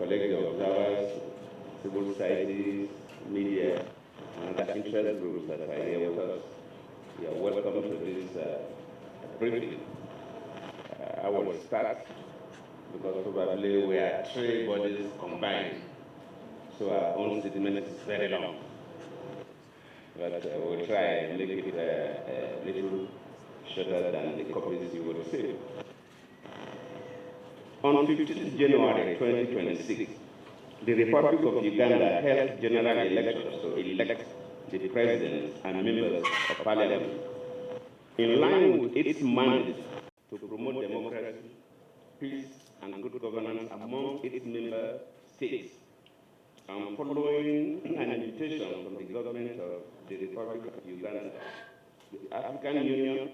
colleagues, observers, civil society, media, and other interest groups that are here with us. You are welcome to this briefing. I will start because probably we are three bodies combined, so our own statement is very long. But we'll try and make it a little shorter than the copies you will receive. On 15th January 2026, the Republic of Uganda held general elections to elect the president and members of parliament. In line with its mandate to promote democracy, peace, and good governance among its member states, and following an invitation from the government of the Republic of Uganda, the African Union,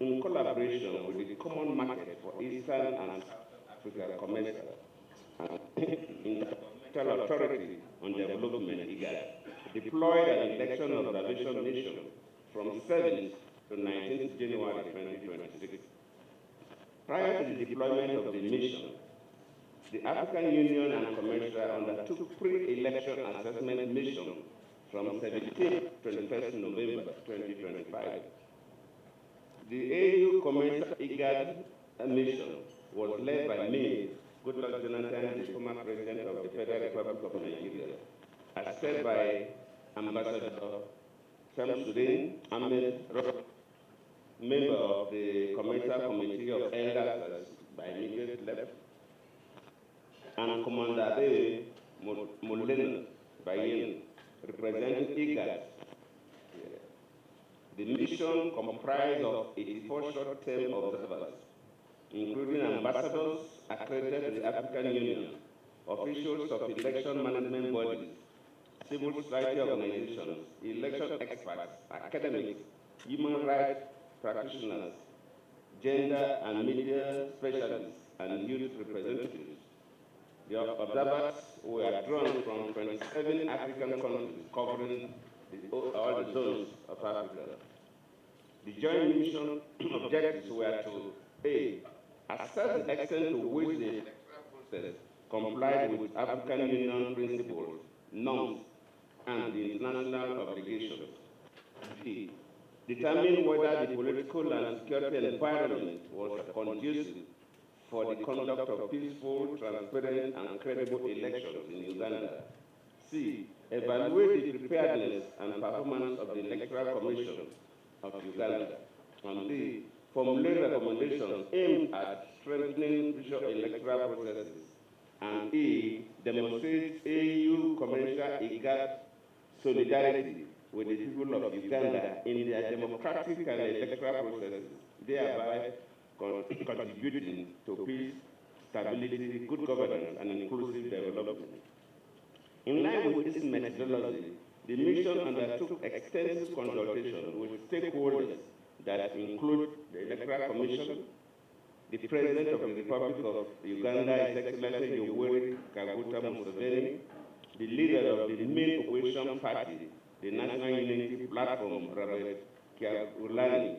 in collaboration with the Common Market for Eastern and South Africa Commercial and Intergovernmental Authority on Development, IGAD, deployed an election observation mission from 7th to 19th January 2026. Prior to the deployment of the mission, the African Union and Commercial undertook pre-election assessment mission from 17th to 21st November 2025. The AU Commercial IGAD mission was led by me, Goodluck Jonathan, the former president of the Federal Republic of Nigeria, assisted by Ambassador Shamsuddin Ahmed, member of the Commercial Committee of Elders by immediate left, and Commander A. Mullen Bayen, representing IGAD. The mission comprised of 84 short-term observers, including ambassadors accredited to the African Union, officials of election management bodies, civil society organizations, election experts, academics, human rights practitioners, gender and media specialists, and youth representatives. The observers were drawn from 27 African countries covering all the zones of Africa. The joint mission objectives were to A. Assess the extent to which the electoral process complied with African Union principles, norms, and the international obligations. B. Determine whether the political and security environment was conducive for the conduct of peaceful, transparent, and credible elections in Uganda. C. Evaluate the preparedness and performance of the Electoral Commission of Uganda. And D. Formulate recommendations aimed at strengthening future electoral processes. And E. Demonstrate AU Commercial IGAD solidarity with the people of Uganda in their democratic and electoral processes, thereby contributing to peace, stability, good governance, and inclusive development. In line with this methodology, the mission undertook extensive consultation with stakeholders that include the Electoral Commission, the President of the Republic of Uganda, His Excellency Yoweri Kaguta Museveni, the leader of the main opposition party, the National Unity Platform, Robert Kyagulanyi,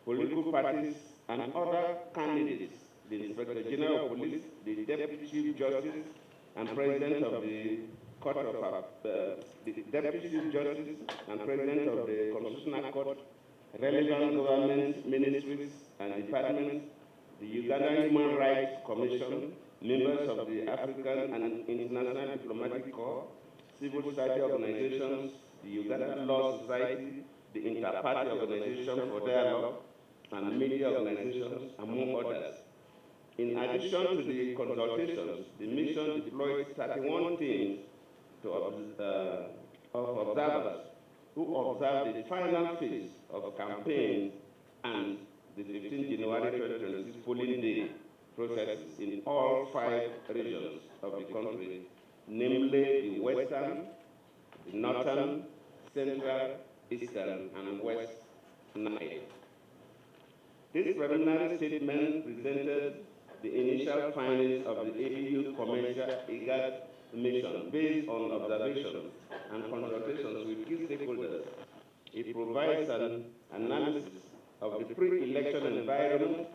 political parties, and other candidates, the Inspector General of Police, the Deputy Chief Justice, and President of the Court of the Deputy Chief Justice and President of the Constitutional Court, relevant government ministries and departments, the Ugandan Human Rights Commission, members of the African and International Diplomatic Corps, civil society organizations, the Ugandan Law Society, the Inter-Party Organization for Dialogue, and media organizations, among others. In addition to the consultations, the mission deployed 31 teams of observers who observed the final phase of campaign and the 15th January 2026 polling day processes in all 5 regions of the country, namely the Western, the Northern, Central, Eastern, and West Nile. This preliminary statement presented the initial findings of the AU Commercial IGAD mission based on observations and consultations with key stakeholders. It provides an analysis of the pre-election environment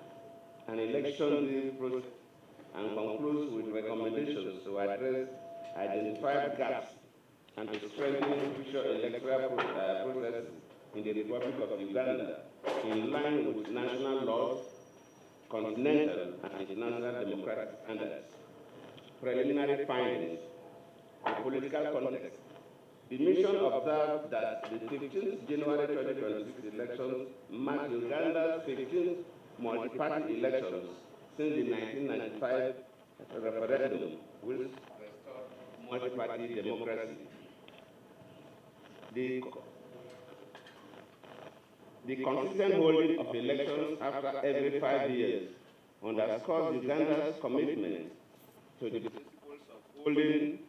and election day process and concludes with recommendations to to address identified gaps and to strengthen future electoral processes in the Republic of Uganda in line with national laws, continental and international democratic standards. Preliminary findings, the political context. The mission observed that the 15th January 2026 elections marked Uganda's 15th multi-party elections since the 1995 referendum, which restored multi-party democracy. The consistent holding of elections after every 5 years underscores Uganda's commitment to the principles of holding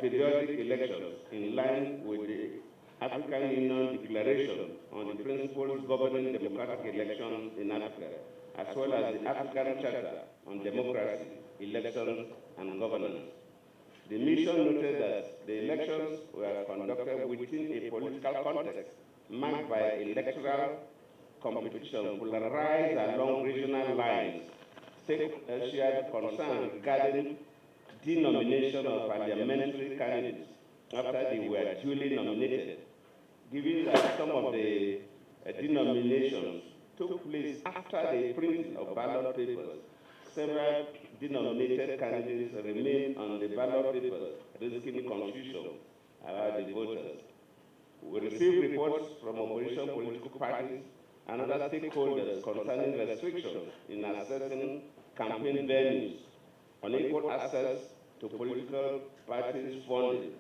periodic elections in line with the African Union Declaration on the Principles Governing Democratic Elections in Africa, as well as the African Charter on Democracy, Elections, and Governance. The mission noted that the elections were conducted within a political context marked by electoral competition polarized along regional lines, shared concerns regarding denomination of parliamentary candidates after they were duly nominated, given that some of the denominations took place after the printing of ballot papers. Several denominated candidates remained on the ballot papers, risking confusion about the voters. We received reports from opposition political parties and other stakeholders concerning restrictions in accessing campaign venues, unequal access to political parties' funding,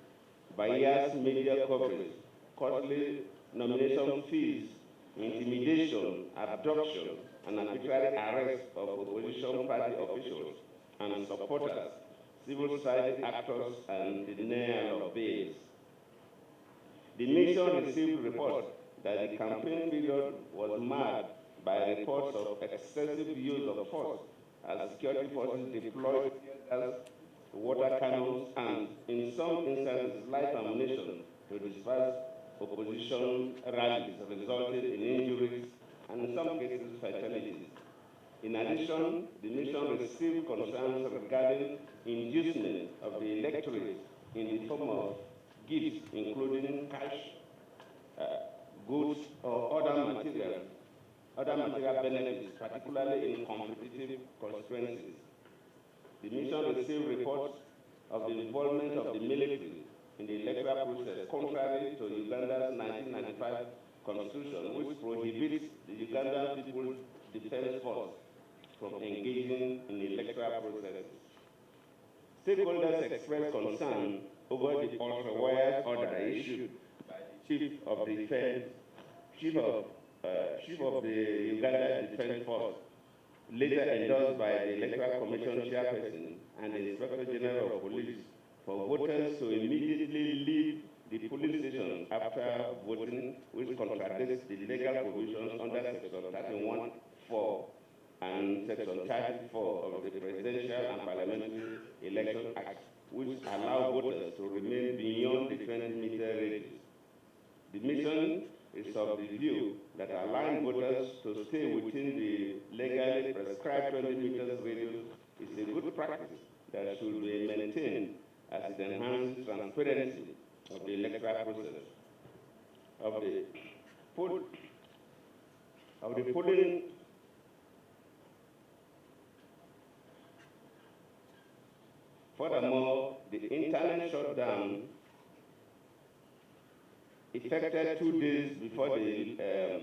biased media coverage, costly nomination fees, intimidation, abduction, and arbitrary arrest of opposition party officials and supporters, civil society actors, and denial of bail. The nation received reports that the campaign period was marked by reports of excessive use of force as security forces deployed water cannons and, in some instances, light ammunition to disperse opposition rallies, resulting in injuries and, in some cases, fatalities. In addition, the mission received concerns regarding inducement of the electorate in the form of gifts, including cash, goods, or other material benefits, particularly in competitive constituencies. The mission received reports of the involvement of the military in the electoral process, contrary to Uganda's 1995 constitution, which prohibits the Ugandan People's Defense Force from engaging in electoral processes. Stakeholders expressed concern over the ultra-wide order issued by the Chief of the Uganda Defense Force, later endorsed by the Electoral Commission Chairperson and the Inspector General of Police, for voters to immediately leave the polling station after voting, which contradicts the legal provisions under Section 31(4) and Section 34 of the Presidential and Parliamentary Election Act, which allow voters to remain beyond the 20-meter radius. The mission is of the view that allowing voters to stay within the legally prescribed 20 meters radius is a good practice that should be maintained as it enhances transparency of the electoral process. Polling. Furthermore, the internet shutdown effected 2 days before the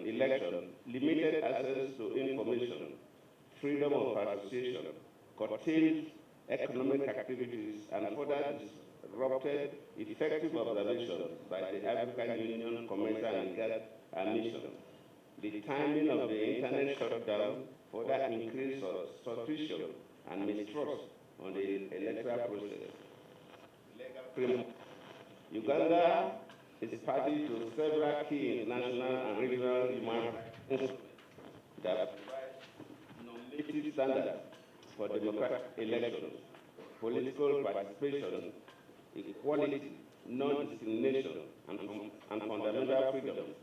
election, limited access to information, freedom of association, curtailed economic activities, and further disrupted effective observation by the African Union Commercial and Guard Mission. The timing of the internet shutdown further increased suspicion and mistrust on the electoral process. Uganda is party to several key international and regional human rights instruments that provide normative standards for democratic elections, political participation, equality, non-discrimination, and fundamental freedoms.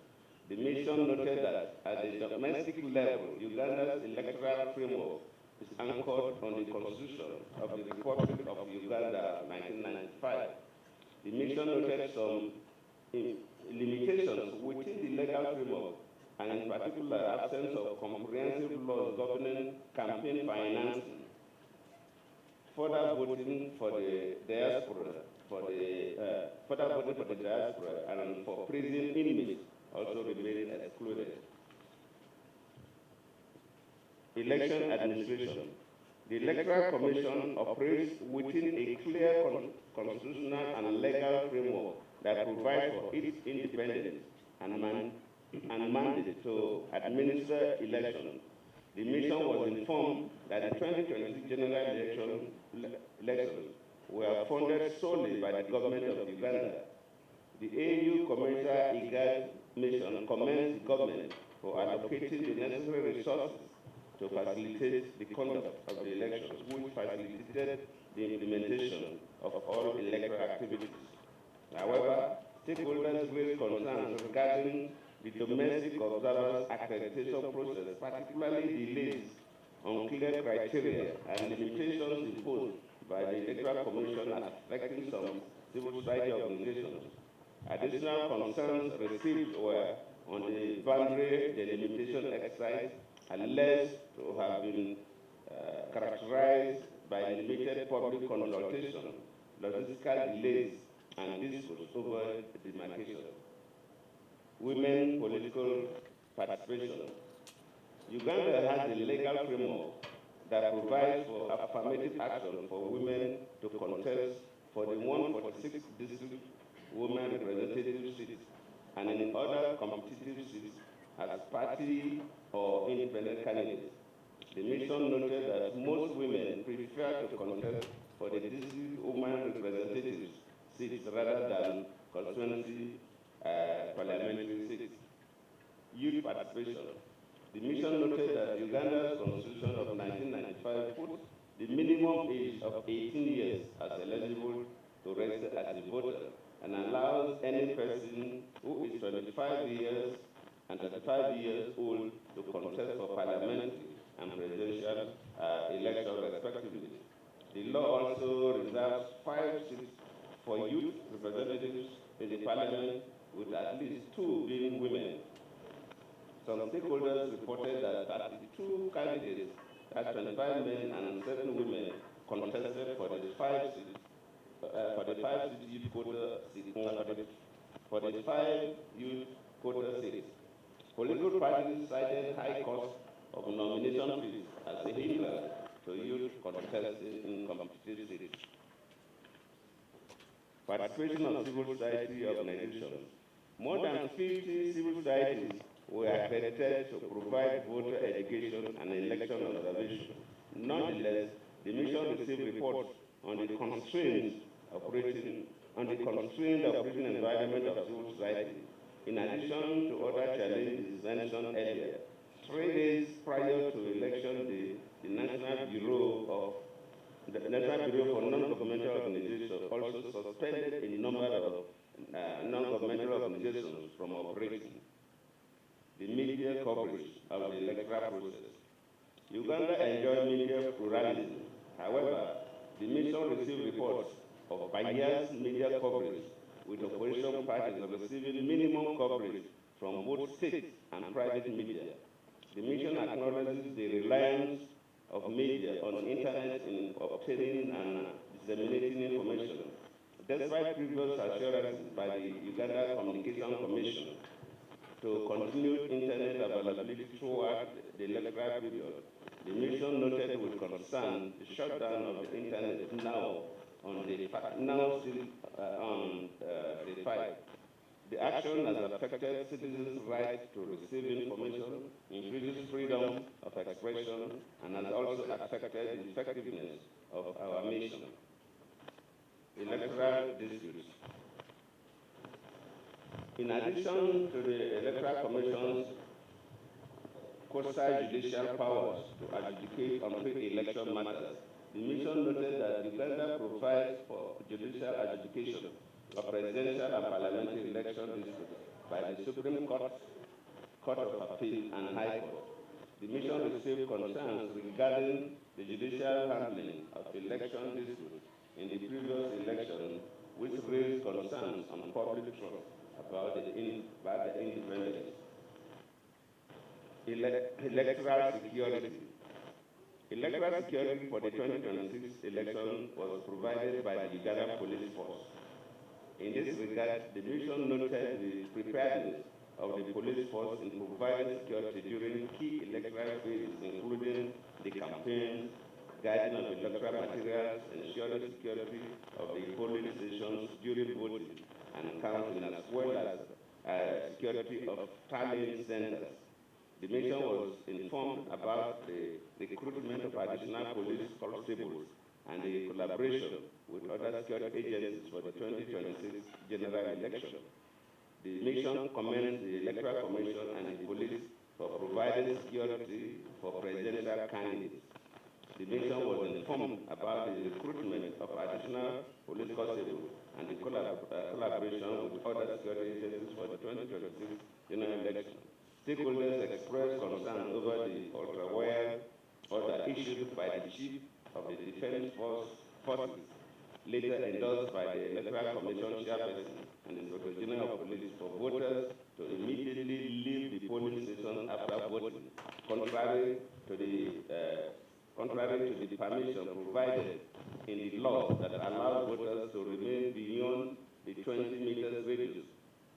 The mission noted that at the domestic level, Uganda's electoral framework is anchored on the Constitution of the Republic of Uganda. Uganda, 1995. The mission noted some limitations within the legal framework, and in particular, absence of comprehensive laws governing campaign financing, further voting for the diaspora, and for prison inmates also remain excluded. Election administration. The Electoral Commission operates within a clear constitutional and legal framework that provides for its independence and mandate to administer elections. The mission was informed that the 2020 general elections were funded solely by the government of Uganda. The AU Commercial IGAD mission commends the government for allocating the necessary resources to facilitate the conduct of the elections, which facilitated the implementation of all electoral activities. However, stakeholders raised concerns regarding the domestic observers accreditation process, particularly delays, unclear criteria, and limitations imposed by the Electoral Commission affecting some civil society organizations. Additional concerns received were on the boundary delimitation exercise, alleged to have been characterized by limited public consultation, logistical delays, and disputes over demarcation. Women political participation. Uganda has a legal framework that provides for affirmative action for women to contest for the 146 district women representative seats and in other competitive seats as party or independent candidates. The mission noted that most women prefer to contest for the district women representative seats rather than constituency parliamentary seats. Youth participation. The mission noted that Uganda's constitution of 1995 put the minimum age of 18 years as eligible to register as a voter and allows any person who is 25 years and 35 years old to contest for parliamentary and presidential elections respectively. The law also reserves 5 seats for youth representatives in the parliament, with at least 2 being women. Some stakeholders reported that 32 candidates, that's 25 men and 7 women, contested for the 5 seats, youth quota seats, for the 5 youth quota seats. Political parties cited high cost of nomination fees as a hindrance to youth contesting in competitive seats. Participation of civil society organizations. More than 50 civil societies were accredited to provide voter education and election observation. Nonetheless, the mission received reports on the constrained operating environment of civil society. In addition to other challenges mentioned earlier, 3 days prior to election day, the National Bureau for Non-Governmental Organizations also suspended a number of non-governmental organizations from operating. The media coverage of the electoral process. Uganda enjoys media pluralism. However, the mission received reports of biased media coverage, with opposition parties receiving minimum coverage from both state and private media. The mission acknowledges the reliance of media on the internet in obtaining and disseminating information. Despite previous assurances by the Uganda Communication Commission to continued internet availability throughout the electoral period, the mission noted with concern the shutdown of the internet now still on the fight. The action has affected citizens' right to receive information, increases freedom of expression, and has also affected the effectiveness of our mission. Electoral disputes. In addition to the Electoral Commission's quasi-judicial powers to adjudicate on pre-election matters, the mission noted that Uganda provides for judicial adjudication of presidential and parliamentary election disputes by the Supreme Court, Court of Appeal, and High Court. The mission received concerns regarding the judicial handling of election disputes in the previous election, which raised concerns on public trust about the independence. Electoral security. Electoral security for the 2026 election was provided by the Uganda Police Force. In this regard, the mission noted the preparedness of the police force in providing security during key electoral phases, including the campaign, guiding of electoral materials, ensuring security of the polling stations during voting and counting, as well as security of tallying centers. The mission was informed about the recruitment of additional police constables and the collaboration with other security agencies for the 2026 general election. The mission commends the Electoral Commission and the police for providing security for presidential candidates. The mission was informed about the recruitment of additional police constables and the collaboration with other security agencies for the 2026 general election. Stakeholders expressed concern over the ultra-wire order issued by the Chief of the Defense Forces, later endorsed by the Electoral Commission chairperson and the Inspector General of Police, for voters to immediately leave the polling station after voting, contrary to the permission provided in the law that allows voters to remain beyond the 20 meters radius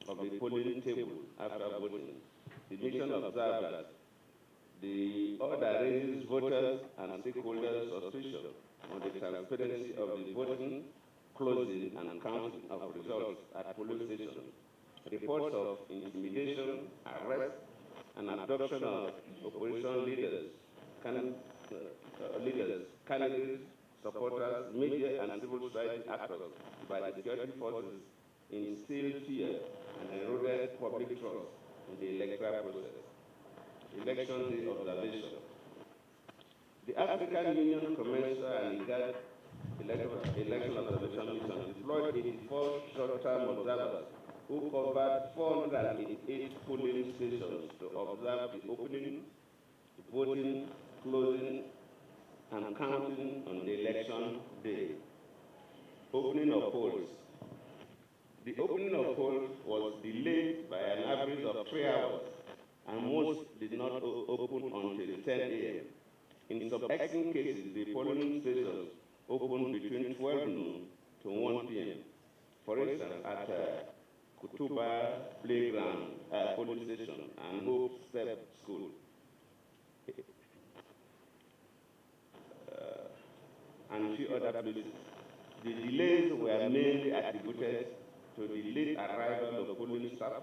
of the polling table after voting. The mission observed that the order raises voters and stakeholders' suspicion on the transparency of the voting, closing, and counting of results at polling stations. Reports of intimidation, arrest, and abduction of opposition leaders, candidates, supporters, media, and civil society actors by the security forces instilled fear and eroded public trust in the electoral process. Election day observation. The African Union Commercial and Legal Election Observation Mission deployed 84 short-term observers who covered 488 polling stations to observe the opening, voting, closing, and counting on the election day. Opening of polls. The opening of polls was delayed by an average of 3 hours, and most did not open until 10 a.m. In some extreme cases, the polling stations opened between 12 noon to 1 p.m. For instance, at Kutuba Playground polling station and Hope Step School. And a few other places. The delays were mainly attributed to the late arrival of polling staff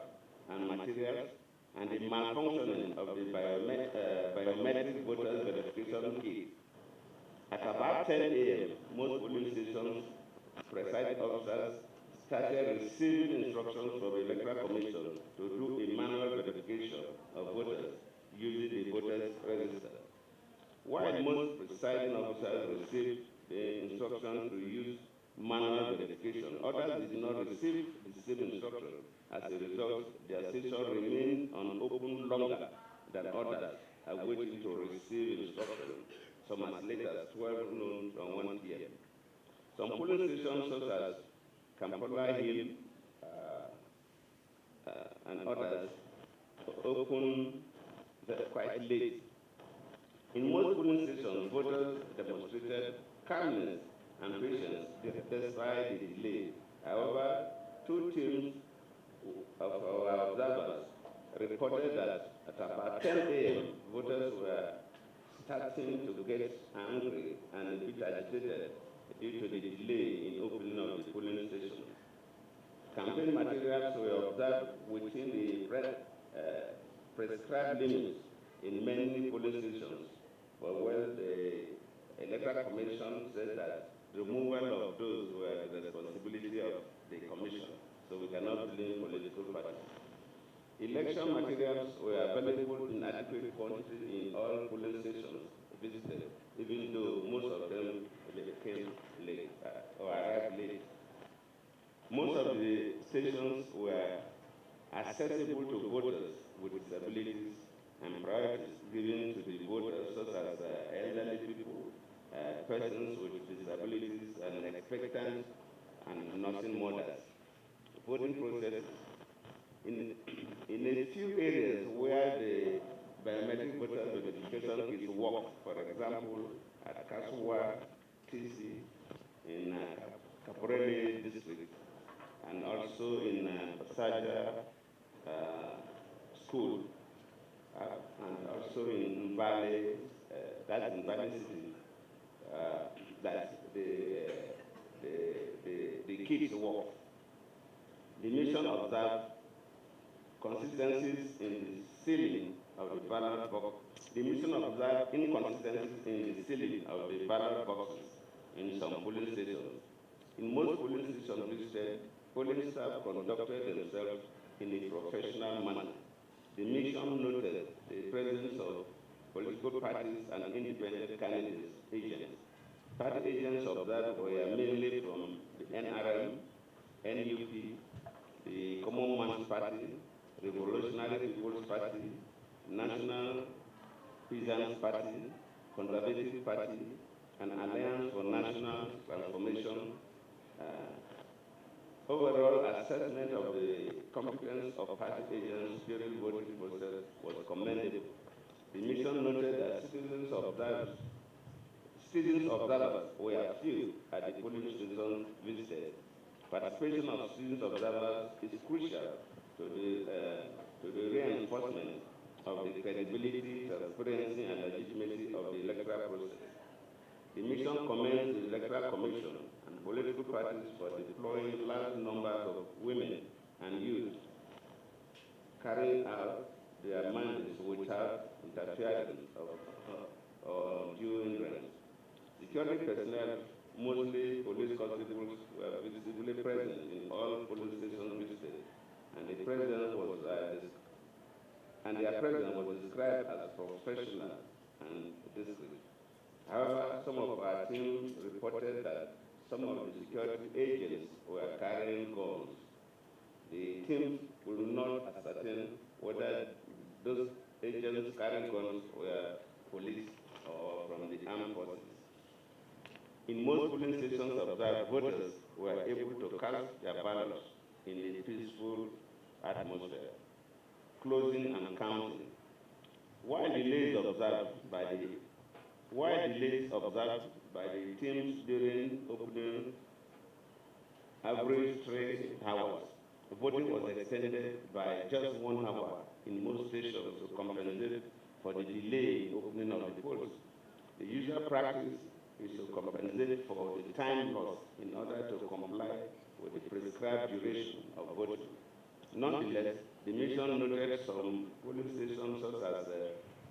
and materials, and the malfunctioning of the biometric voters verification kit. At about 10 a.m., most polling stations presiding officers started receiving instructions from the Electoral Commission to do a manual verification of voters using the voters register. While most presiding officers received the instruction to use manual verification, others did not receive the same instruction. As a result, their station remained unopened longer than others, awaiting to receive instruction, some as late as 12 noon from 1 p.m. Some polling stations, such as Kampala Hill and others, opened quite late. In most polling stations, voters demonstrated calmness and patience despite the delay. However, two teams of our observers reported that at about 10 a.m., voters were starting to get angry and a bit agitated due to the delay in opening of the polling station. Campaign materials were observed within the prescribed limits in many polling stations. But when the Electoral Commission said that removal of those were the responsibility of the Commission, so we cannot blame political parties. Election materials were available in adequate quantity in all polling stations visited, even though most of them came late or arrived late. Most of the stations were accessible to voters with disabilities and priorities given to the voters, such as elderly people, persons with disabilities, and expectant and nursing mothers. Voting process in, in a few areas where the biometric voter verification is worked, for example, at Kaswa, TC, in Caporelli district, and also in Pasaja school, and also in Valley, that's in Valley City, that the kids work. The mission observed consistencies in the sealing of the ballot box. The mission observed inconsistencies in the sealing of the ballot boxes in some polling stations. In most polling stations visited, polling staff conducted themselves in a professional manner. The mission noted the presence of political parties and independent candidates agents. Party agents observed were mainly from the NRM, NUP, the Common Man's Party, Revolutionary People's Party, National Peasants Party, Conservative Party, and Alliance for National Transformation. Overall assessment of the competence of party agents during voting process was commendable. The mission noted that citizens observers were few at the polling stations visited. Participation of student observers is crucial to the reinforcement of the credibility, transparency, and legitimacy of the electoral process. The mission commends the Electoral Commission and political parties for deploying large numbers of women and youth carrying out their mandates without interference or due hindrance. Security personnel, mostly police constables, were visibly present in all police stations visited, and their presence was described as professional and discreet. However, some of our teams reported that some of the security agents were carrying guns. The teams could not ascertain whether those agents carrying guns were police or from the armed forces. In most polling stations observed, voters were able to cast their ballots in a peaceful atmosphere, closing and counting. While delays observed by the teams during opening average 3 hours, voting was extended by just 1 hour in most stations to compensate for the delay in opening of the polls. The usual practice is to compensate for the time lost in order to comply with the prescribed duration of voting. Nonetheless, the mission noted some polling stations such as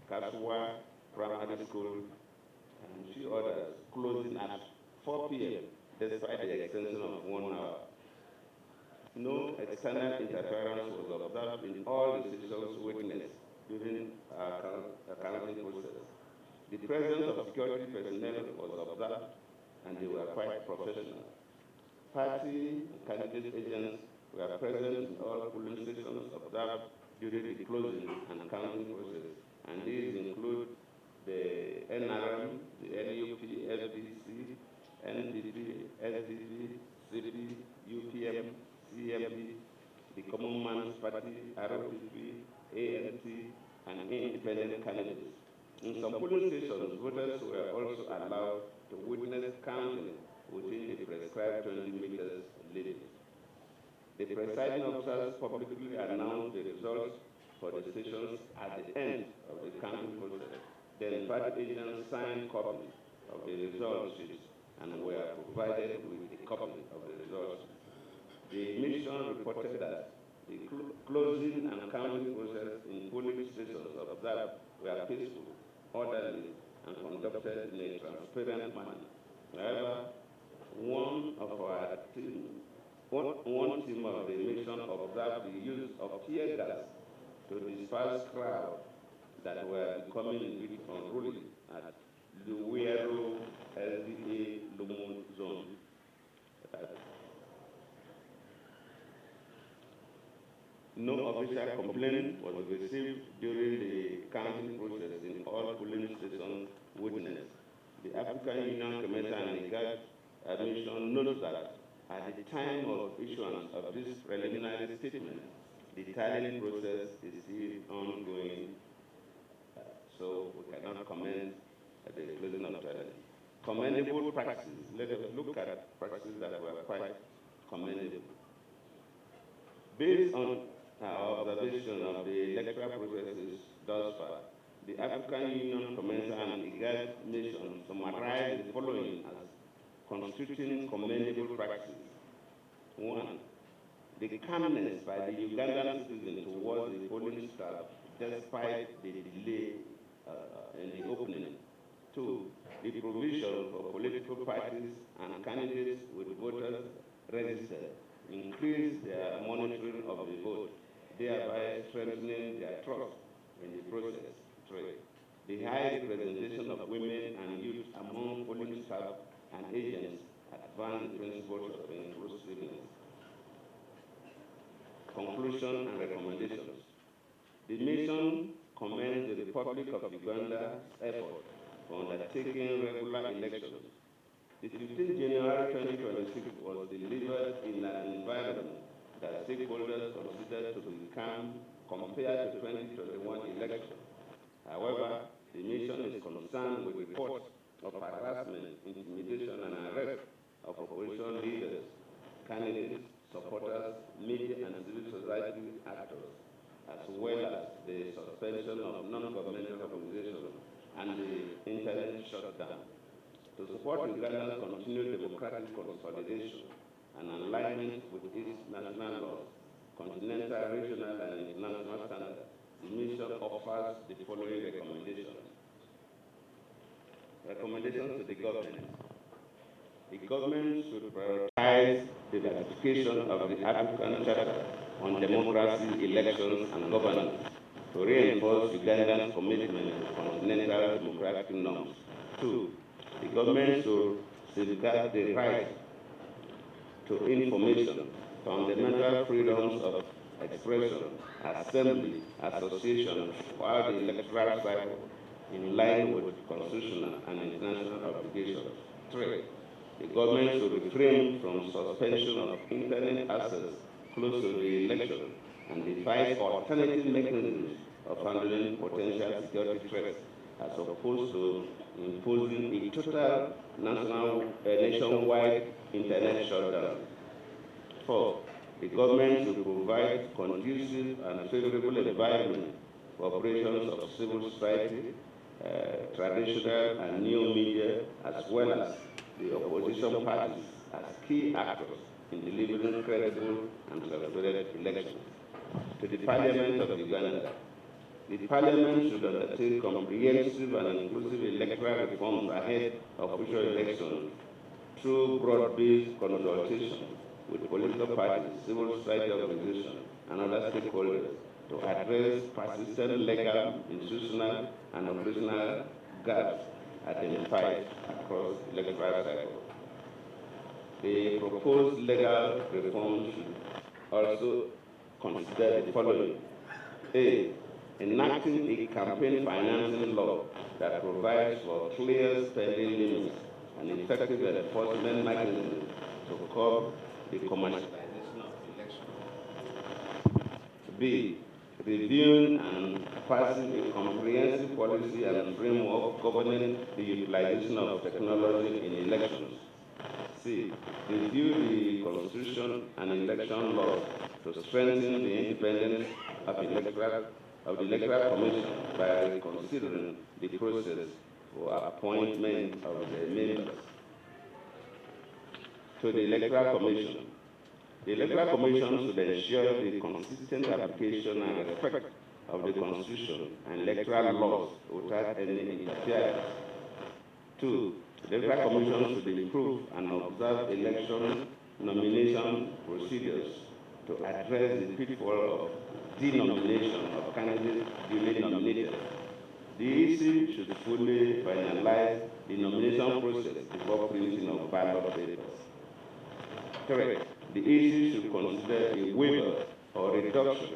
Kaswa Primary School and a few others closing at 4 p.m. despite the extension of 1 hour. No external interference was observed in all the stations witnessed during counting process. The presence of security personnel was observed, and they were quite professional. Party and candidate agents were present in all polling stations observed during the closing and counting process, and these include the NRM, the NUP, FDC, NDP, SDP, CP, UPM, CMP, the Common Man's Party, ROPP, ANT, and independent candidates. In some polling stations, voters were also allowed to witness counting within the prescribed 20 meters limit. The presiding officers publicly announced the results for the stations at the end of the counting process. Then party agents signed copies of the result sheets and were provided with a copy of the results. The mission reported that the closing and counting process in polling stations observed were peaceful, orderly, and conducted in a transparent manner. However, one team of the mission observed the use of tear gas to disperse crowds that were becoming a bit unruly at the Luwero LDA Lumu zone. No official complaint was received during the counting process in all polling stations witnessed. The African Union Committee and IGAD admission notes that at the time of issuance of this preliminary statement, the tallying process is still ongoing, so we cannot comment at the closing of tallying. Commendable practices. Let us look at practices that were quite commendable. Based on our observation of the electoral processes thus far, the African Union Commencer and IGAD Nation summarized the following as constituting commendable practices. 1. The calmness by the Ugandan citizens towards the polling staff despite the delay in the opening. 2. The provision for political parties and candidates with voters registered increased their monitoring of the vote, thereby strengthening their trust in the process. 3. The high representation of women and youth among polling staff and agents advanced the principles of inclusiveness. Conclusion and recommendations. The mission commends the Republic of Uganda's effort for undertaking regular elections. The 15th January 2026 was delivered in an environment that stakeholders considered to be calm compared to 2021 elections. However, the mission is concerned with reports of harassment, intimidation, and arrest of opposition leaders, candidates, supporters, media, and civil society actors, as well as the suspension of non-governmental organizations and the internet shutdown. To support Uganda's continued democratic consolidation and alignment with its national laws, continental, regional, and international standards, the mission offers the following recommendations. Recommendations to the government. The government should prioritize the ratification of the African Charter on Democracy, Elections, and Governance to reinforce Uganda's commitment to continental democratic norms. 2. The government should safeguard the right to information, fundamental freedoms of expression, assembly, association while the electoral cycle in line with constitutional and international obligations. 3. The government should refrain from suspension of internet access close to the election and devise alternative mechanisms of handling potential security threats as opposed to imposing a total nationwide internet shutdown. 4. The government should provide conducive and favorable environment for operations of civil society, traditional and new media, as well as the opposition parties as key actors in delivering credible and transparent elections. To the Parliament of Uganda, the Parliament should undertake comprehensive and inclusive electoral reforms ahead of future elections through broad-based consultation with political parties, civil society organizations, and other stakeholders to address persistent legal, institutional, and operational gaps identified across the electoral cycle. The proposed legal reforms should also consider the following. A. Enacting a campaign financing law that provides for clear spending limits and effective enforcement mechanisms to curb the commercialization of elections. B. Reviewing and passing a comprehensive policy and framework governing the utilization of technology in elections. C. Review the Constitution and election laws to strengthen the independence of the Electoral Commission by reconsidering the process for appointment of the members. To the Electoral Commission. The Electoral Commission should ensure the consistent application and respect of the Constitution and electoral laws without any interference. 2. The Electoral Commission should improve and observe election nomination procedures to address the pitfall of denomination of candidates duly nominated. The EC should fully finalize the nomination process before printing of ballot papers. 3. The EC should consider a waiver or reduction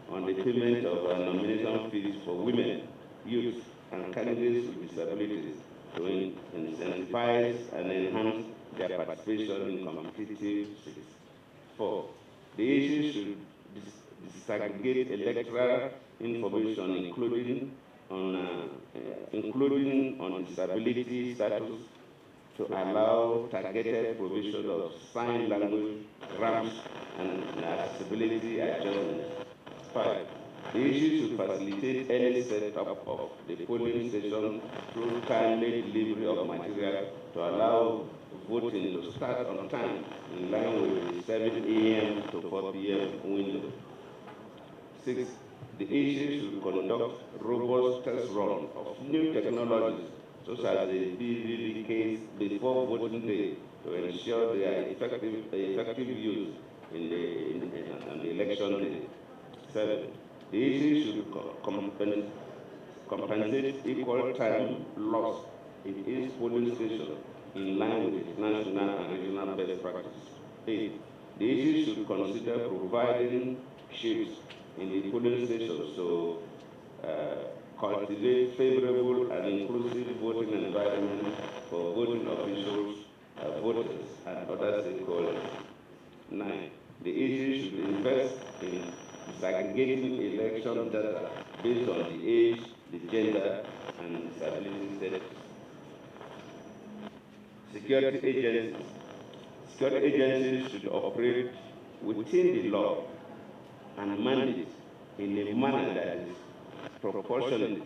on the payment of nomination fees for women, youth, and candidates with disabilities to incentivize and enhance their participation in competitive cities. 4. The issue should disaggregate electoral information, including on disability status, to allow targeted provision of sign language, ramps, and accessibility adjustments. 5. The issue should facilitate early setup of the polling station through timely delivery of material to allow voting to start on time in line with the 7 a.m. to 4 p.m. window. 6. The issue should conduct robust test run of new technologies such as the BVD case before voting day to ensure their effective use on the election day. 7. The issue should compensate equal time loss in each polling station in line with national and regional best practice. 8. The issue should consider providing shifts in the polling stations to cultivate favorable and inclusive voting environment for voting officials, voters, and other stakeholders. 9. The issue should invest in disaggregating election data based on the age, the gender, and disability status. Security agencies. Security agencies should operate within the law and mandate in a manner that is proportionate,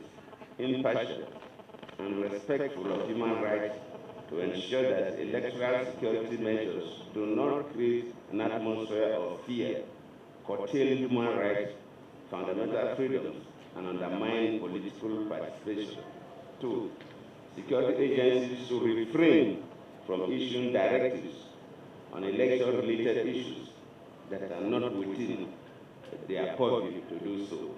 impartial, and respectful of human rights to ensure that electoral security measures do not create an atmosphere of fear, curtail human rights, fundamental freedoms, and undermine political participation. 2. Security agencies should refrain from issuing directives on election-related issues that are not within their purview to do so.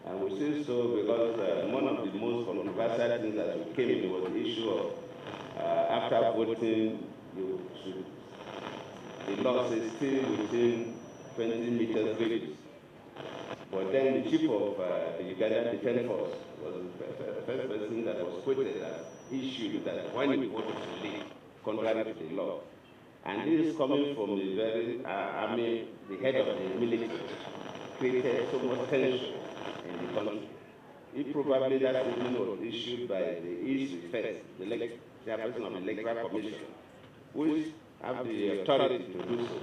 And we say so because one of the most controversial things that came in was the issue of after voting, the law says stay within 20 meters radius. But then the chief of the Uganda Defense Force was the first person that was quoted as issued that when you vote to leave, contrary to the law. And this is coming from the very the head of the military, created so much tension in the country. It probably that statement was issued by the East First, the chairperson of the Electoral Commission, which have the authority to do so.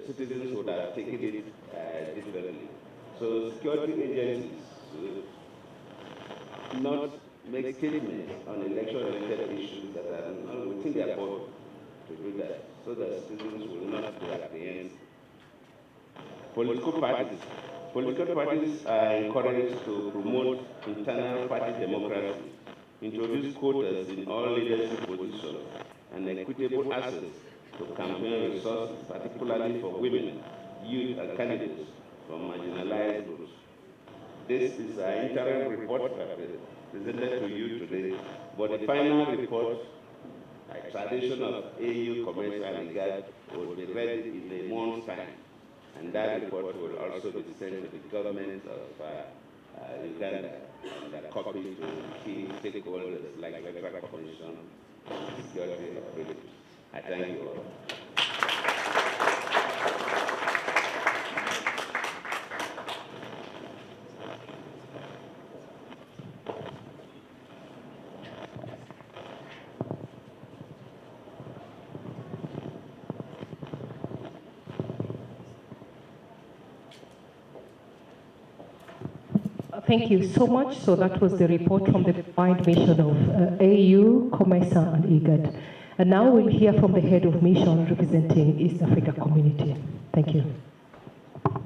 Citizens would have taken it differently. So security agencies should not make statements on election-related issues that are not within their power to do that, so that citizens will not be apprehended. Political parties. Political parties are encouraged to promote internal party democracy, introduce quotas in all leadership positions, and equitable access to campaign resources, particularly for women, youth, and candidates from marginalized groups. This is an interim report presented to you today, but the final report, like tradition of AU commercial and guide, will be ready in a month's time. And that report will also be sent to the government of Uganda and a copy to key stakeholders like the Electoral Commission and security operators. I thank you all. Thank you so much. So that was the report from the combined mission of AU, COMESA, and IGAD. And now we'll hear from the head of mission representing East Africa Community. Thank you.